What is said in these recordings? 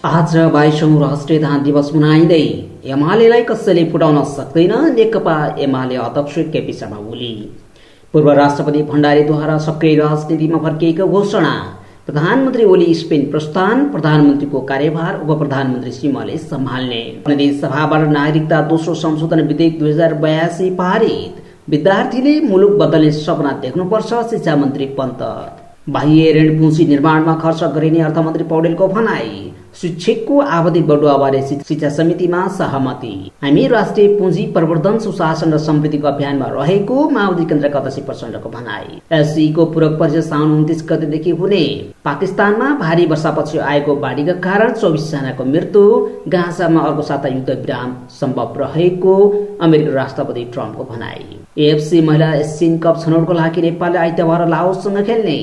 आज 22औं राष्ट्रिय धान दिवस मनाइँदै एमालेलाई कसैले फुटाउन सक्दैन, नेकपा एमाले अध्यक्ष केपी शर्मा ओली। पूर्व राष्ट्रपति भण्डारीद्वारा सक्रिय राजनीतिमा फर्किएको घोषणा। प्रधानमन्त्री ओली स्पेन प्रस्थान, प्रधानमन्त्रीको कार्यभार उप प्रधानमन्त्री सिंहले सम्हाल्ने। प्रतिनिधि सभाबाट नागरिकता दोस्रो संशोधन विधेयक 2082 पारित। विद्यार्थीले मुलुक बदल्ने सपना देख्नुपर्छ, शिक्षा मन्त्री पन्त। बाह्य ऋण पुँजी निर्माणमा खर्च गरिने अर्थमन्त्री पौडेलको भनाई। शिक्षकको आवधि बढुवाबारे शिक्षा समितिमा सहमति। हामी राष्ट्रिय पुँजी प्रवर्धन, सुशासन र समृद्धिको अभियानमा रहेको माओवादी केन्द्रका अध्यक्ष प्रचण्डको भनाई। एससीको पूरक परीक्षा साउन 29 गतेदेखि हुने। पाकिस्तानमा भारी वर्षापछि आएको बाढीका कारण 24 जनाको मृत्यु। गाजामा अर्को साता युद्ध विराम सम्भव रहेको अमेरिकी राष्ट्रपति ट्रम्पको भनाई। एएफसी महिला एसियन कप छनौटको लागि नेपालले आइतबार लाओससँग खेल्ने।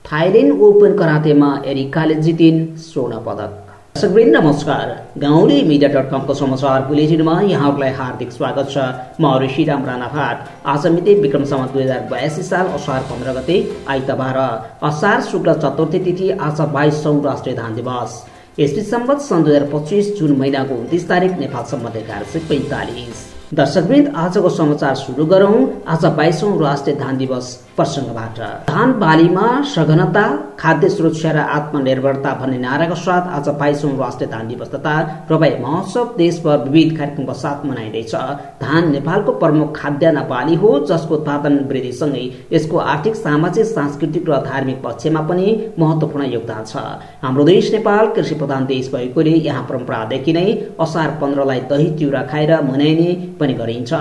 थाइल्याण्ड ओपन करातेमा एरिकाले जितिन् स्वर्ण पदक। दर्शकवृन्द नमस्कार, गाउँले मिडिया.com को समाचार बुलेटिनमा यहाँहरूलाई हार्दिक स्वागत छ। म ऋषिराम राणाभाट। आज मिति विक्रम सम्वत 2082 साल असार 15 गते आइतबार, असार शुक्ल चतुर्थी तिथि। आज 22औं राष्ट्रिय धान दिवस। ईस्वी सम्वत सन् 2025 जुन महिनाको 29 तारिक, नेपाल सम्वत 1145। दर्शकवृन्द, आजको समाचार सुरु गरौं। आज 22औं राष्ट्रिय धान दिवस प्रसंगबाट। धान बालीमा सघनता, खाद्य सुरक्षा र आत्मनिर्भरता भन्ने नाराका साथ आज 22औं राष्ट्रिय धान दिवस तथा रोपाई महोत्सव देशभर विविध कार्यक्रमका साथ मनाइँदैछ। धान नेपालको प्रमुख खाद्यान्न बाली हो, जसको उत्पादन वृद्धिसँगै यसको आर्थिक, सामाजिक, सांस्कृतिक र धार्मिक पक्षमा पनि महत्वपूर्ण योगदान छ। हाम्रो देश नेपाल कृषि प्रधान देश भएकोले यहाँ परम्परादेखि नै असार 15लाई दही चिउरा खाएर मनाइने पनि गरिन्छ।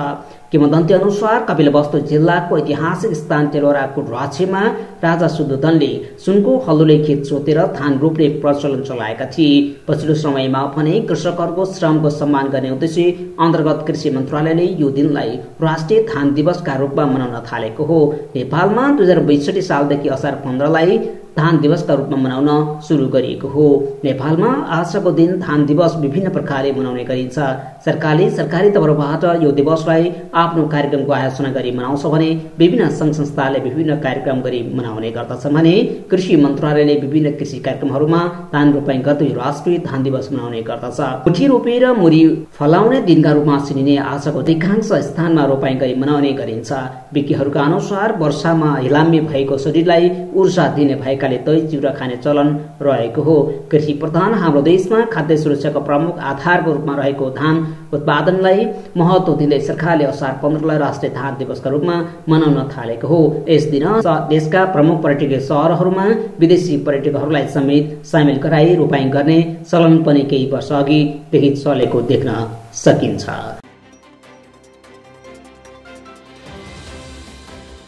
किंवदन्ती अनुसार कपिलवस्तु जिल्लाको ऐतिहासिक स्थान टेलोराको राज्यमा राजा शुद्धोधनले सुनको हल्लुले खेत जोतेर धान रोप्ने प्रचलन चलाएका थिए। पछिल्लो समयमा भने कृषकहरूको श्रमको सम्मान गर्ने उद्देश्य अन्तर्गत कृषि मन्त्रालयले यो दिनलाई राष्ट्रिय धान दिवसका रूपमा मनाउन थालेको हो। नेपालमा 2062 सालदेखि असार 15लाई धान दिवसका रूपमा मनाउन सुरु गरिएको हो। नेपालमा आजको दिन धान दिवस विभिन्न प्रकारले मनाउने गरिन्छ। सरकारले सरकारी तर्फबाट यो दिवसलाई आफ्नो कार्यक्रमको आयोजना गरी मनाउँछ भने विभिन्न संघ संस्थाले विभिन्न कार्यक्रम गरी मनाउने गर्दछन् भने कृषि मन्त्रालयले विभिन्न कृषि कार्यक्रमहरूमा धान रोपाई गर्दै राष्ट्रिय धान दिवस मनाउने गर्दछ। मुठी रोपेर मुरी फलाउने दिनका रूपमा चिनिने आजको अधिकांश स्थानमा रोपाई गरी मनाउने गरिन्छ। विज्ञहरूका अनुसार वर्षामा हिलाम्य भएको शरीरलाई ऊर्जा दिने भएकाले दही चिउरा खाने चलन रहेको हो। कृषि प्रधान हाम्रो देशमा खाद्य सुरक्षाको प्रमुख आधारको रूपमा रहेको धान उत्पादनलाई महत्व दिँदै सरकारले असार 15लाई राष्ट्रिय धान दिवसका रूपमा मनाउन थालेको हो। यस दिन देशका प्रमुख पर्यटकीय सहरहरूमा विदेशी पर्यटकहरूलाई समेत सामेल गराई रोपाई गर्ने चलन पनि केही वर्ष अघिदेखि चलेको देख्न सकिन्छ।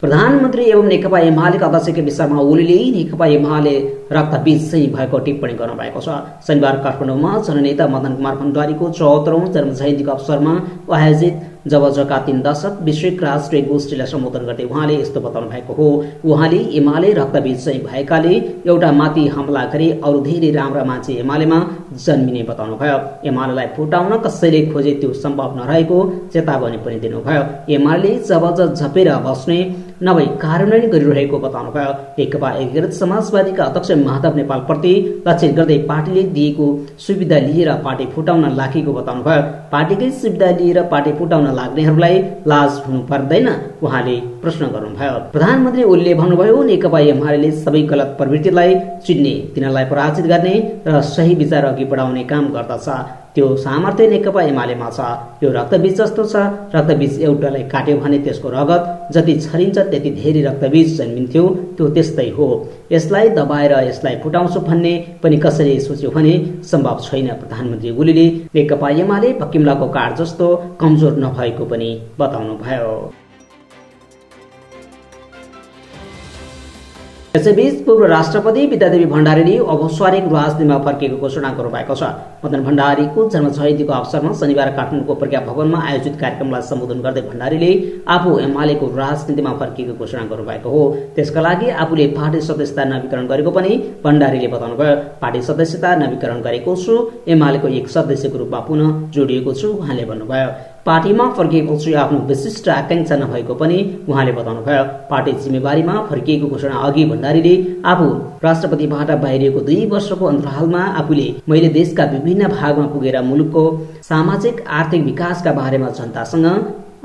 प्रधानमन्त्री एवं नेकपा एमालेका अध्यक्ष केपी शर्मा ओलीले नेकपा एमाले रक्तबीज चाहिँ भएको टिप्पणी गर्नुभएको छ। शनिबार काठमाडौँमा जननेता मदन कुमार भण्डारीको 74औं जन्म जयन्तीको अवसरमा आयोजित जब जका 3 दशक विश्व राष्ट्रिय गोष्ठीलाई सम्बोधन गर्दै उहाँले यस्तो बताउनु भएको हो। उहाँले एमाले रक्तबीज चाहिँ भएकाले एउटा माथि हमला गरे अरू धेरै राम्रा मान्छे एमालेमा जन्मिने बताउनु भयो। एमालेलाई फुटाउन कसैले खोजे त्यो सम्भव नरहेको चेतावनी पनि दिनुभयो। एमाले जब झपेर बस्ने नभई कार्यान्वयन गरिरहेको बताउनु भयो। नेकपा एकीकृत समाजवादीका अध्यक्ष माधव नेपाल प्रति लक्षित गर्दै पार्टीले दिएको सुविधा लिएर पार्टी फुटाउन लागेको बताउनु भयो। पार्टीकै सुविधा लिएर पार्टी फुटाउन लाग्नेहरूलाई लाज हुनु पर्दैन उहाँले प्रश्न गर्नुभयो। प्रधानमन्त्री ओलीले भन्नुभयो, नेकपा एमाले सबै गलत प्रवृत्तिलाई चिन्ने, तिनीहरूलाई पराजित गर्ने र सही विचार अघि बढाउने काम गर्दछ। त्यो सामर्थ्य नेकपा एमालेमा छ। यो रक्तबीज जस्तो छ। रक्तबीज एउटालाई काट्यो भने त्यसको रगत जति छरिन्छ त्यति धेरै रक्तबीज जन्मिन्थ्यो, त्यो त्यस्तै हो। यसलाई दबाएर यसलाई फुटाउँछु भन्ने पनि कसैले सोच्यो भने सम्भव छैन। प्रधानमन्त्री ओलीले नेकपा एमाले भकिमलाको काठ जस्तो कमजोर नभएको पनि बताउनु भयो। यसैबीच पूर्व राष्ट्रपति विद्यादेवी भण्डारीले औपचारिक राजनीतिमा फर्किएको घोषणा गर्नुभएको छ। मदन भण्डारीको जन्म जयन्तीको अवसरमा शनिबार काठमाडौँको प्रज्ञा भवनमा आयोजित कार्यक्रमलाई सम्बोधन गर्दै भण्डारीले आफू एमालेको राजनीतिमा फर्किएको घोषणा गर्नुभएको हो। त्यसका लागि आफूले पार्टी सदस्यता नवीकरण गरेको पनि भण्डारीले बताउनुभयो। पार्टी सदस्यता नवीकरण गरेको छु, एमालेको एक सदस्यको रूपमा पुनः जोडिएको छु उहाँले भन्नुभयो। पार्टीमा फर्किएपछि आफ्नो विशिष्ट आकांक्षा नभएको पनि उहाँले बताउनुभयो। पार्टी जिम्मेवारीमा फर्किएको घोषणा अघि भण्डारीले आफू राष्ट्रपतिबाट बाहिरिएको 2 वर्षको अन्तरालमा आफूले मैले देशका विभिन्न भागमा पुगेर मुलुकको सामाजिक आर्थिक विकासका बारेमा जनतासँग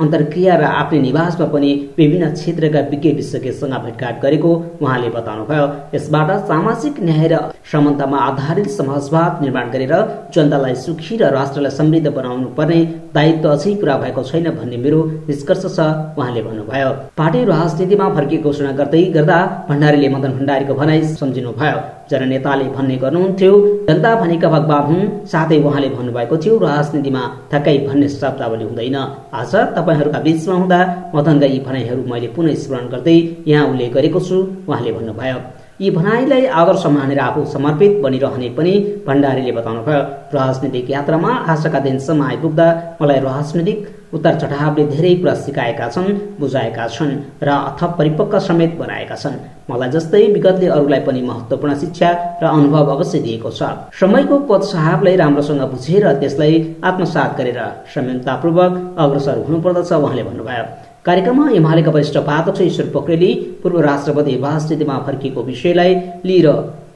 अन्तर्क्रिया र आफ्नै निवासमा पनि विभिन्न क्षेत्रका विज्ञ विशेषज्ञसँग भेटघाट गरेको उहाँले बताउनुभयो। यसबाट सामाजिक न्याय र समानतामा आधारित समाजवाद निर्माण गरेर जनतालाई सुखी र राष्ट्रलाई समृद्ध बनाउनु पर्ने दायित्व अझै पूरा भएको छैन भन्ने मेरो निष्कर्ष छ उहाँले भन्नुभयो। पार्टी राजनीतिमा फर्किएको घोषणा गर्दा भण्डारीले मदन भण्डारीको भनाइ सम्झिनुभयो। जननेताले भन्ने गर्नुहुन्थ्यो, जनता भनेका भगवान हुन्। साथै उहाँले भन्नुभएको थियो, राजनीतिमा ठक्कै भन्ने शब्दावली हुँदैन। आज तपाईहरूका बीचमा हुँदा मदनका यी भनाइहरू मैले पुनः स्मरण गर्दै यहाँ उल्लेख गरेको छु उहाँले भन्नुभयो। यी भनाइलाई आदर्श मानेर आफू समर्पित बनिरहने पनि भण्डारीले बताउनुभयो। राजनीतिक यात्रामा आशाका दिनसम्म आइपुग्दा मलाई राजनीतिक उतार चढावले धेरै कुरा सिकाएका छन्, बुझाएका छन् र अथप परिपक्व समेत बनाएका छन्। मलाई जस्तै विगतले अरूलाई पनि महत्त्वपूर्ण शिक्षा र अनुभव अवश्य दिएको छ। समयको पदसाहबलाई राम्रोसँग बुझेर त्यसलाई आत्मसात गरेर संयमतापूर्वक अग्रसर हुनुपर्दछ उहाँले भन्नुभयो। कार्यक्रममा एमालेका वरिष्ठ उपाध्यक्ष ईश्वर पोखरेलले पूर्व राष्ट्रपति राजनीतिमा फर्किएको विषयलाई लिएर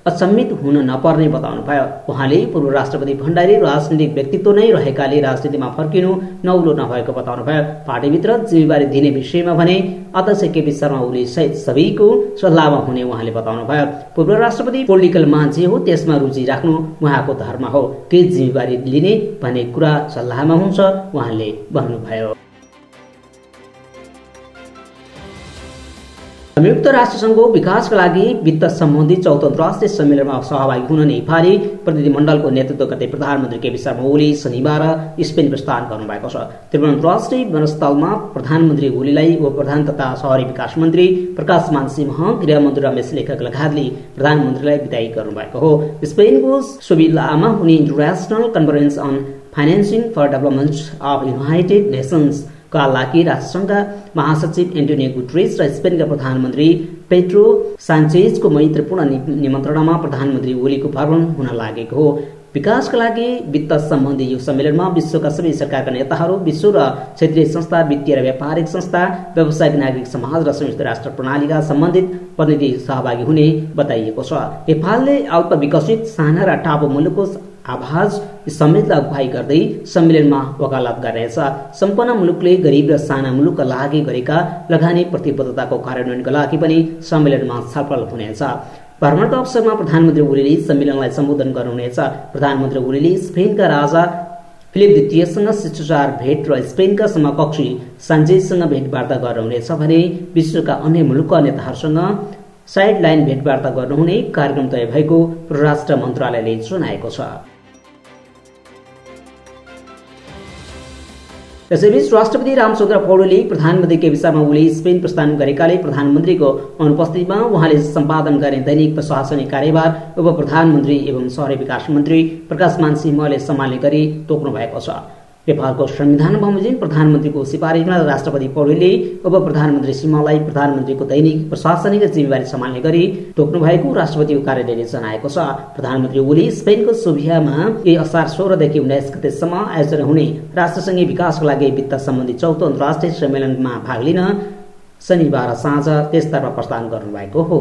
अचम्मित हुन नपर्ने बताउनुभयो। उहाँले पूर्व राष्ट्रपति भण्डारी राजनीतिक व्यक्तित्व नै रहेकाले राजनीतिमा फर्किनु नौलो नभएको बताउनुभयो। पार्टीभित्र जिम्मेवारी दिने विषयमा भने अध्यक्ष केपी शर्मा ओली सहित सबैको सल्लाहमा हुने उहाँले बताउनुभयो। पूर्व राष्ट्रपति पोलिटिकल मान्छे हो, त्यसमा रुचि राख्नु उहाँको धर्म हो। के जिम्मेवारी लिने भन्ने कुरा सल्लाहमा हुन्छ उहाँले भन्नुभयो। संयुक्त राष्ट्रसङ्घको विकासका लागि वित्त सम्बन्धी 4औं अन्तर्राष्ट्रिय सम्मेलनमा सहभागी हुन नेपाली प्रतिनिधिमण्डलको नेतृत्व गर्दै प्रधानमन्त्री केपी शर्मा ओली शनिबार स्पेन प्रस्थान गर्नुभएको छ। त्रिभुवन अन्तर्राष्ट्रिय विमानस्थलमा प्रधानमन्त्री ओलीलाई उपप्रधान तथा शहरी विकास मन्त्री प्रकाशमान सिंह, गृहमन्त्री रमेश लेखक लगायतले प्रधानमन्त्रीलाई विदाई गर्नुभएको हो। स्पेनको सेभिल्लामा हुने international conference on financing for development of United Nations का लागि राष्ट्रसङ्घका महासचिव एन्टोनियो गुटेरेस र स्पेनका प्रधानमन्त्री पेड्रो सान्चेजको मैत्रीपूर्ण निमन्त्रणामा प्रधानमन्त्री ओलीको भ्रमण हुन लागेको हो। विकासका लागि वित्त सम्बन्धी यो सम्मेलनमा विश्वका सबै सरकारका नेताहरू, विश्व र क्षेत्रीय संस्था, वित्तीय र व्यापारिक संस्था, व्यावसायिक नागरिक समाज र संयुक्त राष्ट्र प्रणालीका सम्बन्धित प्रतिनिधि सहभागी हुने बताइएको छ। नेपालले अल्प विकसित साना र टापु मुलुकको आवाज समेत अगुवाई गर्दै सम्मेलनमा वकालत गर्नेछ। सम्पन्न मुलुकले गरीब र साना मुलुकका लागि गरेका लगानी प्रतिबद्धताको कार्यान्वयनका लागि पनि सम्मेलनमा छलफल हुनेछ। भ्रमणको अवसरमा प्रधानमन्त्री ओलीले सम्मेलनलाई सम्बोधन गर्नुहुनेछ। प्रधानमन्त्री ओलीले स्पेनका राजा फिलिप द्वितीयसँग शिष्टाचार भेट र स्पेनका समकक्षी सान्चेजसँग भेटवार्ता गर्नुहुनेछ भने विश्वका अन्य मुलुकका नेताहरूसँग साइड लाइन भेटवार्ता गर्नुहुने कार्यक्रम तय भएको परराष्ट्र मन्त्रालयले जनाएको छ। यसैबीच राष्ट्रपति रामचन्द्र पौडेलले प्रधानमन्त्री केपी शर्मा ओली स्पेन प्रस्थान गरेकाले प्रधानमन्त्रीको अनुपस्थितिमा उहाँले सम्पादन गर्ने दैनिक प्रशासनिक कार्यभार उप प्रधानमन्त्री एवं शहरी विकास मन्त्री प्रकाशमान सिंहले सम्हाल्ने गरी तोक्नु भएको छ। नेपालको संविधान बमोजिम प्रधानमन्त्रीको सिफारिसमा राष्ट्रपति पौडेलले उप प्रधानमन्त्री सिंहलाई प्रधानमन्त्रीको दैनिक प्रशासनिक जिम्मेवारी सम्हाल्ने गरी तोक्नु भएको राष्ट्रपतिको कार्यालयले जनाएको छ। प्रधानमन्त्री ओली स्पेनको सोभियामा असार 16 देखि 19 गतेसम्म आयोजना हुने राष्ट्रसङ्घीय विकासका लागि वित्त सम्बन्धी 4औं अन्तर्राष्ट्रिय सम्मेलनमा भाग लिन शनिबार साँझ त्यसतर्फ प्रस्थान गर्नुभएको हो।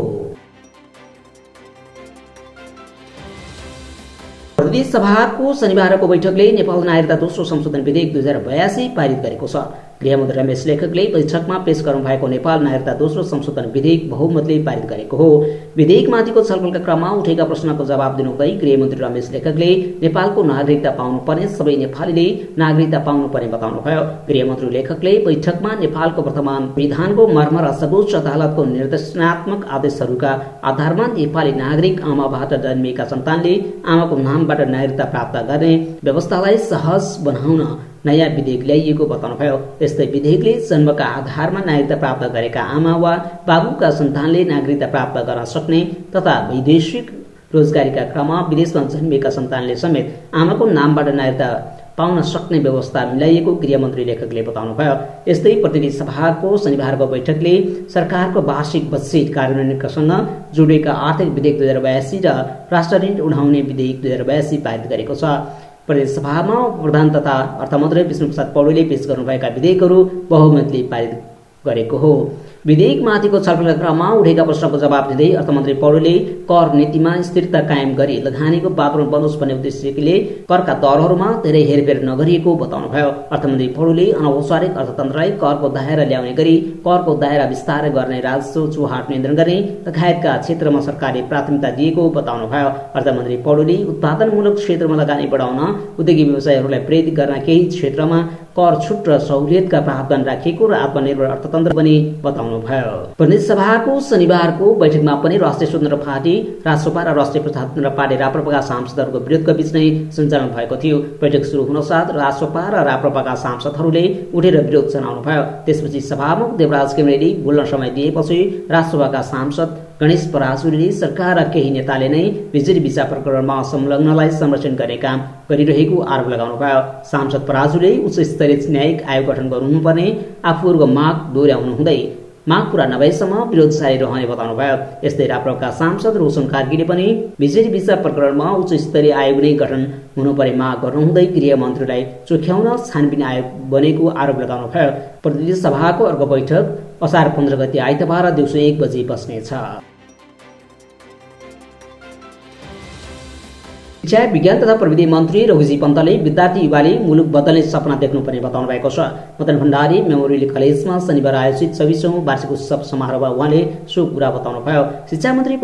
प्रतिनिधि सभाको शनिबारको बैठकले नेपाल नागरिकता दोस्रो संशोधन विधेयक 2082 पारित गरेको छ। गृहमन्त्री रमेश लेखकले बैठकमा पेश गर्नुभएको नेपाल नागरिकता दोस्रो संशोधन विधेयक बहुमतले पारित गरेको हो। विधेयकमाथिको छलफलका क्रममा उठेका प्रश्नको जवाब दिनुहुँदै गृहमन्त्री रमेश लेखकले नेपालको नागरिकता पाउनुपर्ने सबै नेपालीले नागरिकता पाउनुपर्ने बताउनुभयो। गृहमन्त्री लेखकले बैठकमा नेपालको वर्तमान विधानको मर्म र सर्वोच्च अदालतको निर्देशनात्मक आदेशहरूका आधारमा नेपाली नागरिक आमाबाट जन्मिएका सन्तानले आमाको नामबाट नागरिकता प्राप्त गर्ने व्यवस्थालाई सहज बनाउन नयाँ विधेयक ल्याइएको बताउनुभयो। यस्तै विधेयकले जन्मका आधारमा नागरिकता प्राप्त गरेका आमा वा बाबुका सन्तानले नागरिकता प्राप्त गर्न सक्ने तथा वैदेशिक रोजगारीका क्रममा विदेशमा जन्मिएका सन्तानले समेत आमाको नामबाट नागरिकता पाउन सक्ने व्यवस्था मिलाइएको गृहमन्त्री लेखकले बताउनुभयो। यस्तै प्रतिनिधि सभाको शनिबारको बैठकले सरकारको वार्षिक बजेट कार्यान्वयनसँग जोडिएका आर्थिक विधेयक 2082 र राष्ट्र ऋण उठाउने विधेयक 2082 पारित गरेको छ। प्रदेश सभामा प्रधान तथा अर्थमन्त्री विष्णुप्रसाद पौडेलले पेश गर्नुभएका विधेयकहरू बहुमतले पारित गरेको हो। विधेयकमाथिको छलफलका क्रममा उठेका प्रश्नको जवाब दिँदै अर्थमन्त्री पौडेलले कर नीतिमा स्थिरता कायम गरी लगानीको वातावरण बनोस् भन्ने उद्देश्यले करका दरहरूमा धेरै हेरफेर नगरिएको बताउनुभयो। अर्थमन्त्री पौडेलले अनौपचारिक अर्थतन्त्रलाई करको दायरा ल्याउने गरी करको दायरा विस्तार गर्ने, राजस्व चुहाट नियन्त्रण गर्ने लगायतका क्षेत्रमा सरकारले प्राथमिकता दिएको बताउनुभयो। अर्थमन्त्री पौडेलले उत्पादनमूलक क्षेत्रमा लगानी बढाउन, उद्योगी व्यवसायीहरूलाई प्रेरित गर्न केही क्षेत्रमा कर छुट र सहुलियतका प्रावधान राखिएको र आत्मनिर्भर अर्थतन्त्र पनि बताउनुभयो। प्रदेश सभाको शनिबारको बैठकमा पनि राष्ट्रिय स्वतन्त्र पार्टी राजसपा र राष्ट्रिय प्रजातन्त्र पार्टी राप्रपाका सांसदहरूको विरोधका बीच नै सञ्चालन भएको थियो। बैठक सुरु हुनसाथ राजसपा र राप्रपाका सांसदहरूले उठेर विरोध जनाउनुभयो। त्यसपछि सभामुख देवराज घिमिरेले बोल्न समय दिएपछि राजसभाका सांसद गणेश पराजुलीले सरकार र केही नेताले नै बिजुली भिसा प्रकरणमा संलग्नलाई संरक्षण गर्ने काम गरिरहेको आरोप लगाउनुभयो। सांसद पराजुलीले उच्च स्तरीय न्यायिक आयोग गठन गर्नुपर्ने आफूहरूको माग दोहोर्याउनु हुँदै माग पूरा नभएसम्म विरोध जारी रहने बताउनुभयो। यस्तै राप्रपाका सांसद रोशन कार्कीले पनि बिजुली भिसा प्रकरणमा उच्च स्तरीय आयोग नै गठन हुनुपर्ने माग गर्नुहुँदै गृह मन्त्रीलाई चोख्याउन छानबिन आयोग बनेको आरोप लगाउनुभयो। प्रतिनिधि सभाको अर्को बैठक असार 15 गते आइतबार दिउँसो 1 बजे बस्नेछ। शिक्षा विज्ञान तथा प्रविधि मन्त्री रघुजी पन्तले विद्यार्थी युवाले मुलुक बदल्ने सपना देख्नुपर्ने बताउनु भएको छ। मदन भण्डारी मेमोरियल कलेजमा शनिबार आयोजित 24औं वार्षिक उत्सव समारोहमा उहाँले सो कुरा बताउनुभयो। शिक्षा मन्त्री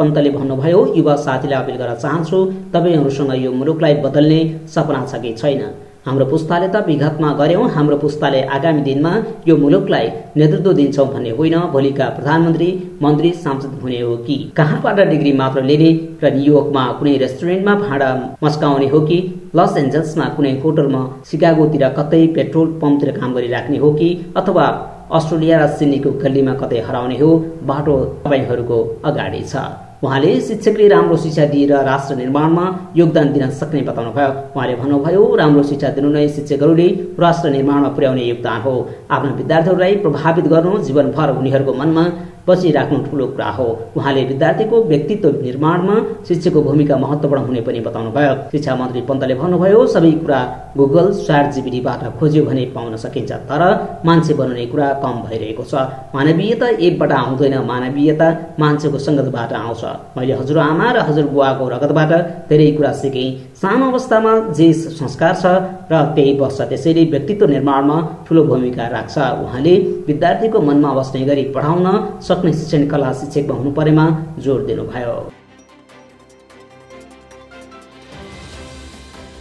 पन्तले भन्नुभयो, युवा साथीलाई अपिल गर्न चाहन्छु, तपाईहरूसँग यो मुलुकलाई बदल्ने सपना छ कि छैन? हाम्रो पुस्ताले त विगतमा गर्यौं, हाम्रो पुस्ताले आगामी दिनमा यो मुलुकलाई नेतृत्व दिन्छौं भन्ने होइन, भोलिका प्रधानमन्त्री, मन्त्री, सांसद हुने हो कि कहाँबाट डिग्री मात्र लिने र न्युयोर्कमा कुनै रेस्टुरेन्टमा भाडा मस्काउने हो कि लस एन्जल्समा कुनै होटलमा, सिकागोतिर कतै पेट्रोल पम्पतिर काम गरिराख्ने हो कि अथवा अस्ट्रेलिया र सिडनीको गल्लीमा कतै हराउने हो? बाटो तपाईहरूको अगाडि छ। उहाँले शिक्षकले राम्रो शिक्षा दिएर राष्ट्र निर्माणमा योगदान दिन सक्ने बताउनुभयो। उहाँले भन्नुभयो, राम्रो शिक्षा दिनु नै शिक्षकहरूले राष्ट्र निर्माणमा पुर्याउने योगदान हो। आफ्ना विद्यार्थीहरूलाई प्रभावित गर्नु, जीवनभर उनीहरूको मनमा बचिराख्नु ठूलो कुरा हो। उहाँले विद्यार्थीको व्यक्तित्व निर्माणमा शिक्षकको भूमिका महत्त्वपूर्ण हुने पनि बताउनुभयो। शिक्षा मन्त्री पन्तले भन्नुभयो, सबै कुरा गुगल, ChatGPTबाट खोज्यो भने पाउन सकिन्छ, तर मान्छे बनाउने कुरा कम भइरहेको छ। मानवीयता एपबाट आउँदैन, मानवीयता मान्छेको सङ्गतबाट आउँछ। मैले हजुरआमा र हजुरबुवाको रगतबाट धेरै कुरा सिकेँ। सानो अवस्थामा जे संस्कार छ र त्यही बस्छ, त्यसैले व्यक्तित्व निर्माणमा ठूलो भूमिका राख्छ। उहाँले विद्यार्थीको मनमा बस्ने गरी पढाउन सक्ने शिक्षण कला शिक्षकमा हुनुपर्नेमा जोड दिनुभयो।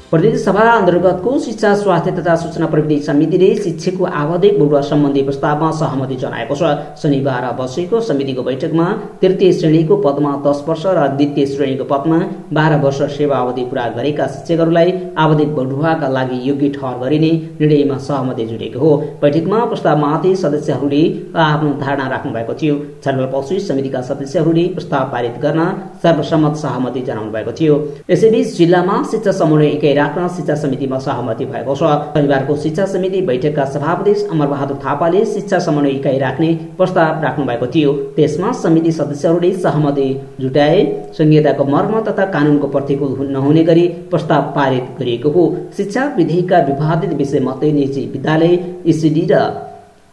प्रदेश सभा अन्तर्गतको शिक्षा, स्वास्थ्य तथा सूचना प्रविधि समितिले शिक्षकको आवधिक बढुवा सम्बन्धी प्रस्तावमा सहमति जनाएको छ। शनिबार बसेको समितिको बैठकमा तृतीय श्रेणीको पदमा 10 वर्ष र द्वितीय श्रेणीको पदमा 12 वर्ष सेवा अवधि पूरा गरेका शिक्षकहरूलाई आवधिक बढुवाका लागि योग्य ठहर गरिने निर्णयमा सहमति जुटेको हो। बैठकमा प्रस्तावमाथि सदस्यहरूले आफ्नो धारणा राख्नु भएको थियो। छलफलपछि समितिका सदस्यहरूले प्रस्ताव पारित गर्न सर्वसम्मत सहमति जनाउनु भएको थियो। यसैबीच जिल्लामा शिक्षा समन्वय इकाइ राख्न शिक्षा समितिमा सहमति भएको छ। शनिबारको शिक्षा समिति बैठकका सभापति अमरबहादुर थापाले शिक्षा समन्वय इकाइ राख्ने प्रस्ताव राख्नु भएको थियो। त्यसमा समिति सदस्यहरूले सहमति जुटाए। संहिताको मर्म तथा कानूनको प्रतिकूल नहुने गरी प्रस्ताव पारित गरिएको हो। शिक्षा विधेयकका विवादित विषय मध्ये निजी विद्यालय, ECD र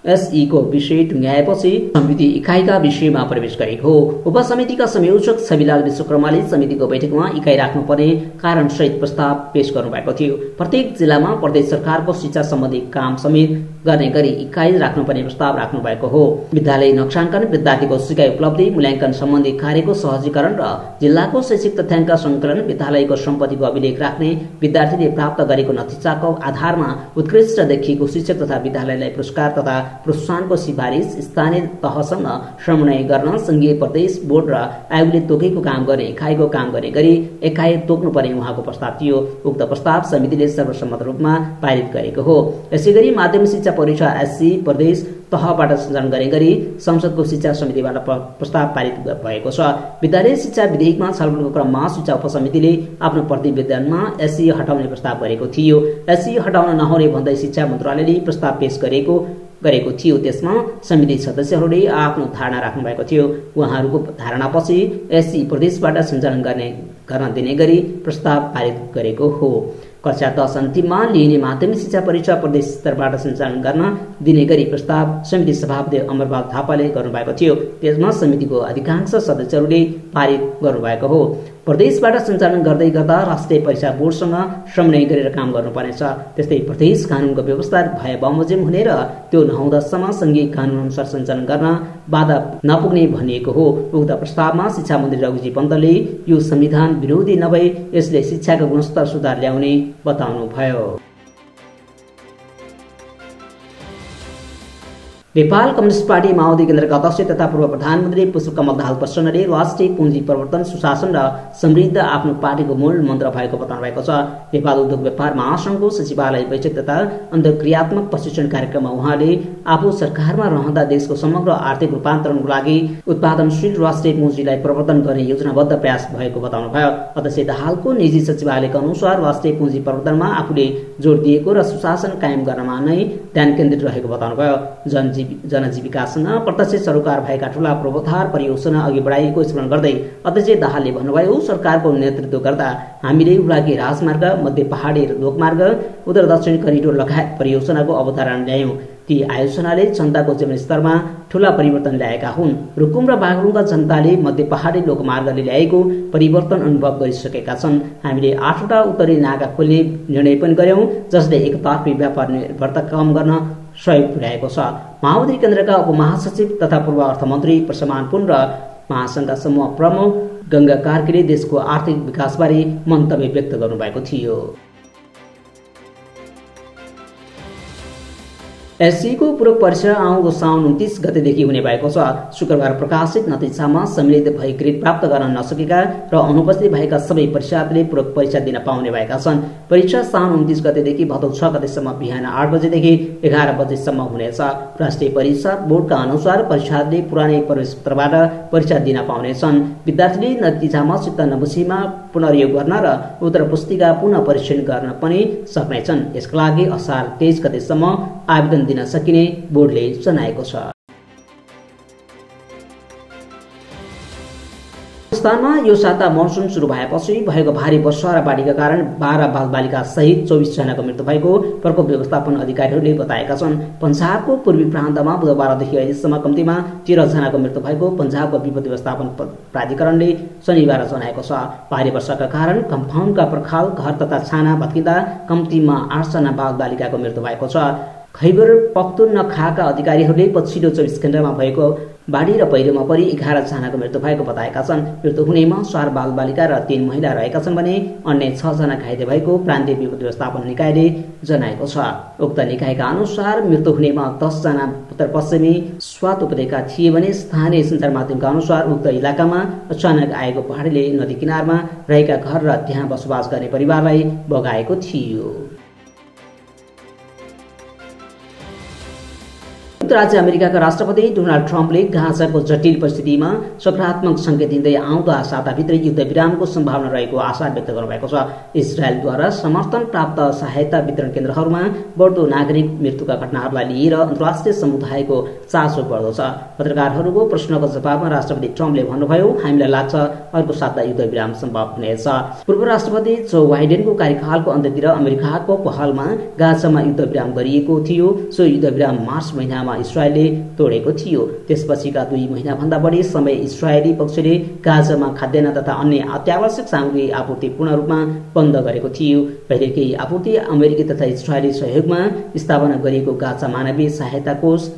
SE को विषय टुङ्ग्याएपछि समिति इकाइका विषयमा प्रवेश गरेको हो। उपसमितिका संयोजक छविलाल विश्वकर्माले समितिको बैठकमा इकाइ राख्नुपर्ने कारण सहित प्रस्ताव पेश गर्नुभएको थियो। प्रत्येक जिल्लामा प्रदेश सरकारको शिक्षा सम्बन्धी काम समेत गर्ने गरी इकाइ राख्नुपर्ने प्रस्ताव राख्नु भएको हो। विद्यालय नक्साङ्कन, विद्यार्थीको सिकाइ उपलब्धि मूल्याङ्कन सम्बन्धी कार्यको सहजीकरण र जिल्लाको शैक्षिक तथ्याङ्क सङ्कलन, विद्यालयको सम्पत्तिको अभिलेख राख्ने, विद्यार्थीले प्राप्त गरेको नतिजाको आधारमा उत्कृष्ट देखिएको शिक्षक तथा विद्यालयलाई पुरस्कार तथा प्रोत्साहनको सिफारिस स्थानीय तहसँग समन्वय गर्न संघीय प्रदेश बोर्ड र आयोगले तोकेको काम गर्ने इकाइको काम गर्ने गरी इकाइ तोक्नुपर्ने उहाँको प्रस्ताव थियो। उक्त प्रस्ताव समितिले सर्वसम्मत रूपमा पारित गरेको हो। यसैगरी माध्यमिक शिक्षा परीक्षा SC प्रदेश तहबाट सञ्चालन गर्ने गरी संसदको शिक्षा समितिबाट प्रस्ताव पारित भएको छ। विद्यालय शिक्षा विधेयकमा छलफलको क्रममा शिक्षा उपसमितिले आफ्नो प्रतिवेदनमा SC हटाउने प्रस्ताव गरेको थियो। SC हटाउन नहुने भन्दै शिक्षा मन्त्रालयले प्रस्ताव पेश गरेको थियो। त्यसमा समिति सदस्यहरूले आफ्नो धारणा राख्नु भएको थियो। उहाँहरूको धारणापछि SC प्रदेशबाट सञ्चालन गर्न दिने गरी प्रस्ताव पारित गरेको हो। कक्षा 10 अन्तिममा लिइने माध्यमिक शिक्षा परीक्षा प्रदेश स्तरबाट सञ्चालन गर्न दिने गरी प्रस्ताव समिति सभापति अमरबहादुर थापाले गर्नुभएको थियो। त्यसमा समितिको अधिकांश सदस्यहरूले पारित गर्नुभएको हो। प्रदेशबाट सञ्चालन गर्दै गर्दा राष्ट्रिय परीक्षा बोर्डसँग समन्वय गरेर काम गर्नुपर्नेछ। त्यस्तै प्रदेश कानुनको व्यवस्था भए बमोजिम हुने र त्यो नहुँदासम्म सङ्घीय कानुन अनुसार सञ्चालन गर्न बाधा नपुग्ने भनिएको हो। उक्त प्रस्तावमा शिक्षा मन्त्री रघुजी पन्तले यो संविधान विरोधी नभई यसले शिक्षाको गुणस्तर सुधार ल्याउने बताउनुभयो। नेपाल कम्युनिस्ट पार्टी माओवादी केन्द्रका अध्यक्ष तथा पूर्व प्रधानमन्त्री पुष्पकमल दाहाल प्रचण्डले राष्ट्रिय पुँजी प्रवर्तन, सुशासन र समृद्ध आफ्नो पार्टीको मूल मन्त्र भएको बताउनु भएको छ। नेपाल उद्योग व्यापार महासङ्घको सचिवालय बैठक तथा अन्तर्क्रियात्मक प्रशिक्षण कार्यक्रममा उहाँले आफू सरकारमा रहँदा देशको समग्र आर्थिक रूपान्तरणको लागि उत्पादनशील राष्ट्रिय पुँजीलाई प्रवर्तन गर्ने योजनाबद्ध प्रयास भएको बताउनुभयो। अध्यक्ष दाहालको निजी सचिवालयका अनुसार राष्ट्रिय पुँजी प्रवर्तनमा आफूले जोड दिएको र सुशासन कायम गर्नमा नै ध्यान केन्द्रित रहेको बताउनुभयो। जनजीविकासँग प्रत्यक्ष सरोकार भएका ठूला पूर्वाधार परियोजना अघि बढाइएको स्मरण गर्दै अध्यक्ष दाहालले भन्नुभयो, सरकारको नेतृत्व गर्दा हामीले हुलाकी राजमार्ग, मध्य पहाडी लोकमार्ग, उत्तर दक्षिण करिडोर लगायत परियोजनाको अवधारणा ल्यायौं। ती आयोजनाले जनताको जीवनस्तरमा ठूला परिवर्तन ल्याएका हुन्। रुकुम र बागलुङका जनताले मध्य पहाडी लोकमार्गले ल्याएको परिवर्तन अनुभव गरिसकेका छन्। हामीले 8वटा उत्तरी नाका खोल्ने निर्णय पनि गर्यौं, जसले एकतर्फी व्यापार निर्भरता कम गर्न सहयोग पुर्याएको छ। माओवादी केन्द्रका उपमहासचिव तथा पूर्व अर्थमन्त्री प्रसमान पुन र महासङ्घका समूह प्रमुख गंगा कार्कीले देशको आर्थिक विकासबारे मन्तव्य व्यक्त गर्नुभएको थियो। एससीको पूरक परीक्षा आउँदो साउन 29 गतेदेखि हुने भएको छ। शुक्रबार प्रकाशित नतिजामा सम्मिलित भई ग्रेड प्राप्त गर्न नसकेका र अनुपस्थित भएका सबै परीक्षार्थीले पूरक परीक्षा दिन पाउने भएका छन्। परीक्षा साउन 29 गतेदेखि भदौ 6 गतेसम्म बिहान 8 बजेदेखि 11 बजेसम्म हुनेछ। राष्ट्रिय परीक्षा बोर्डका अनुसार परीक्षार्थीले पुरानै प्रवेश पत्रबाट परीक्षा दिन पाउनेछन्। विद्यार्थीले नतिजामा चित्त नबुझेमा पुनर्योग गर्न र उत्तर पुस्तिका पुनः परीक्षण गर्न पनि सक्नेछन्। यसका लागि असार 23 गतेसम्म आवेदन दिन सकिने बोर्डले जनाएको छ। स्थानमा यो साता मनसुन सुरु भएपछि भएको भारी वर्षा र बाढीका कारण 12 बालबालिका सहित 24 जनाको मृत्यु भएको प्रकोप व्यवस्थापन अधिकारीहरूले बताएका छन्। पन्जाबको पूर्वी प्रान्तमा बुधबारदेखि अहिलेसम्म कम्तीमा 13 जनाको मृत्यु भएको पन्जाबको विपद व्यवस्थापन प्राधिकरणले शनिबार जनाएको छ। भारी वर्षाका कारण कम्पाउन्डका पर्खाल, घर तथा छाना भत्किँदा कम्तीमा 8 जना बालबालिकाको मृत्यु भएको छ। खैबर पख्तुनख्वाका अधिकारीहरूले पछिल्लो 24 घण्टामा भएको बाढी र पहिरोमा परि 11 जनाको मृत्यु भएको बताएका छन्। मृत्यु हुनेमा 4 बालबालिका र 3 महिला रहेका छन् भने अन्य 6 जना घाइते भएको प्रान्तीय विपद व्यवस्थापन निकायले जनाएको छ। उक्त निकायका अनुसार मृत्यु हुनेमा 10 जना उत्तर पश्चिमी स्वात उपत्यका थिए भने स्थानीय सञ्चार माध्यमका अनुसार उक्त इलाकामा अचानक आएको पहाडीले नदी किनारमा रहेका घर र त्यहाँ बसोबास गर्ने परिवारलाई बगाएको थियो। राज्य अमेरिकाका राष्ट्रपति डोनाल्ड ट्रम्पले गाजाको जटिल परिस्थितिमा सकारात्मक संकेत दिँदै आउँदो साताभित्र युद्ध विरामको सम्भावना रहेको आशा व्यक्त गर्नुभएको छ। इजरायलद्वारा समर्थन प्राप्त सहायता वितरण केन्द्रहरूमा बढ्दो नागरिक मृत्युका घटनाहरूलाई लिएर अन्तर्राष्ट्रिय समुदायको चासो बढ्दो छ। पत्रकारहरूको प्रश्नको जवाबमा राष्ट्रपति ट्रम्पले भन्नुभयो, हामीलाई लाग्छ अर्को साता युद्ध विराम सम्भव हुनेछ। पूर्व राष्ट्रपति जो बाइडेनको कार्यकालको अन्त्यतिर अमेरिकाको पहलमा गाजामा युद्ध विराम गरिएको थियो। सो युद्ध विराम मार्च महिनामा इजरायलले तोडेको थियो। त्यसपछिका 2 महिनाभन्दा बढी समय इजरायली पक्षले गाजामा खाद्यान्न तथा अन्य अत्यावश्यक सामग्री आपूर्ति पूर्ण रूपमा बन्द गरेको थियो। पहिले केही आपूर्ति अमेरिकी तथा इजरायली सहयोगमा स्थापना गरिएको गाजा मानवीय सहायता कोष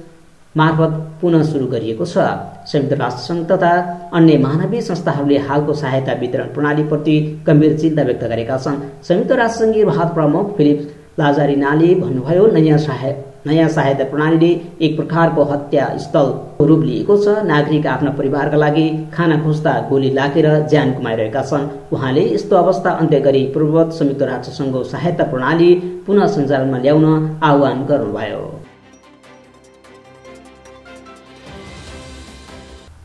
मार्फत पुनः सुरु गरिएको छ। संयुक्त राष्ट्रसङ्घ तथा अन्य मानवीय संस्थाहरूले हालको सहायता वितरण प्रणालीप्रति गम्भीर चिन्ता व्यक्त गरेका छन्। संयुक्त राष्ट्रसङ्घीय राहत प्रमुख फिलिप लाजारिनाले भन्नुभयो, नयाँ सहायता प्रणालीले एक प्रकारको हत्या स्थलको रूप लिएको छ। नागरिक आफ्ना परिवारका लागि खाना खोज्दा गोली लागेर ज्यान गुमाइरहेका छन्। उहाँले यस्तो अवस्था अन्त्य गरी पूर्ववत संयुक्त राष्ट्रसङ्घको सहायता प्रणाली पुनः सञ्चालनमा ल्याउन आह्वान गर्नुभयो।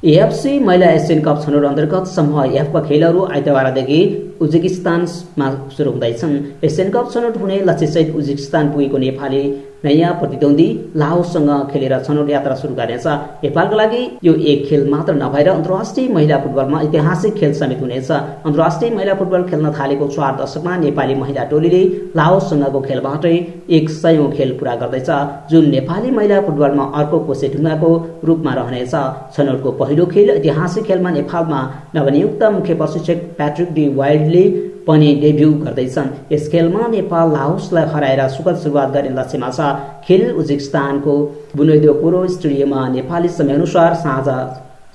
एएफसी महिला एसियन कप छनौट अन्तर्गत समूह एफका खेलहरू आइतबारदेखि उज्बेकिस्तानमा सुरु हुँदैछन्। एसियन कप छनौट हुने लक्ष्यसहित उज्बेकिस्तान पुगेको नेपालले नयाँ प्रतिद्वन्दी लाओससँग खेलेर छनौट यात्रा सुरु गर्नेछ। नेपालका लागि यो एक खेल मात्र नभएर अन्तर्राष्ट्रिय महिला फुटबलमा ऐतिहासिक खेल समेत हुनेछ। अन्तर्राष्ट्रिय महिला फुटबल खेल्न थालेको 4 दशकमा नेपाली महिला टोलीले लाओससँगको खेलबाटै 100औं खेल पूरा गर्दैछ, जुन नेपाली महिला फुटबलमा अर्को कोसेढुङ्गाको रूपमा रहनेछ। छनौटको पहिलो खेल ऐतिहासिक खेलमा नेपालमा नवनियुक्त मुख्य प्रशिक्षक प्याट्रिक डी वाइल्डले पनि डेब्यू गर्दैछन्। यस खेलमा नेपाल लाओसलाई हराएर सुखद सुरुवात गर्ने लक्ष्यमा छ। खेल उज्बेकिस्तानको बुनोइदोकोरो स्टेडियममा नेपाली समयअनुसार साँझ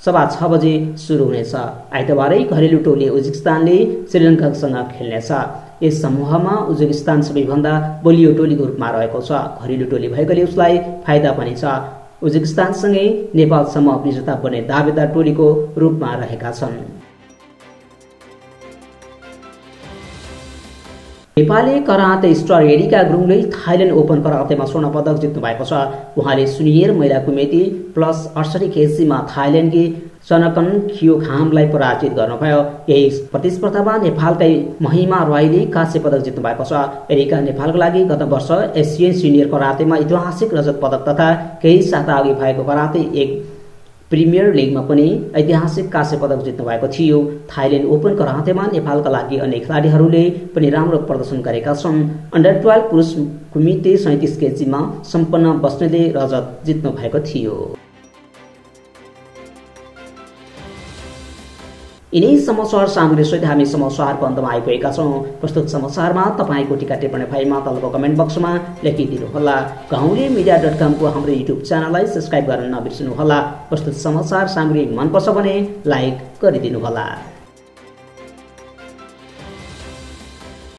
6:15 बजे सुरु हुनेछ। आइतबारै घरेलु टोली उज्बेकिस्तानले श्रीलङ्कासँग खेल्नेछ। यस समूहमा उज्बेकिस्तान सबैभन्दा बलियो टोलीको रूपमा रहेको छ। घरेलु टोली भएकोले उसलाई फाइदा पनि छ। उज्बेकिस्तानसँगै नेपाल समूह विजेता बन्ने दावेदार टोलीको रूपमा रहेका छन्। नेपाली कराते स्टार एरिका गुरुङले थाइल्यान्ड ओपन करातेमा स्वर्ण पदक जित्नु भएको छ। उहाँले सुनियर महिला कुमेटी +68 केजीमा थाइल्यान्डकी सनकन खियोखामलाई पराजित गर्नुभयो। यही प्रतिस्पर्धामा नेपालकै महिमा राईले काँस्य पदक जित्नु भएको छ। एरिका नेपालको लागि गत वर्ष एसियन सिनियर करातेमा ऐतिहासिक रजत पदक तथा केही साता अघि भएको कराते एक प्रिमियर लिगमा पनि ऐतिहासिक काँस्य पदक जित्नु भएको थियो। थाइल्यान्ड ओपन करातेमा नेपालका लागि अन्य खेलाडीहरूले पनि राम्रो प्रदर्शन गरेका छन्। अन्डर 12 पुरुष कुमिटे 37 केजीमा सम्पन्न बस्नेतले रजत जित्नु भएको थियो। यिनै समाचार सामग्रीसहित हामी समाचारको अन्तमा आइपुगेका छौँ। प्रस्तुत समाचारमा तपाईँको टीका टिप्पणी भएमा तलको कमेन्ट बक्समा लेखिदिनुहोला। गाउँलेमीडिया.com को हाम्रो युट्युब च्यानललाई सब्स्क्राइब गर्न नबिर्सनुहोला। प्रस्तुत समाचार सामग्री मनपर्छ भने लाइक गरिदिनुहोला।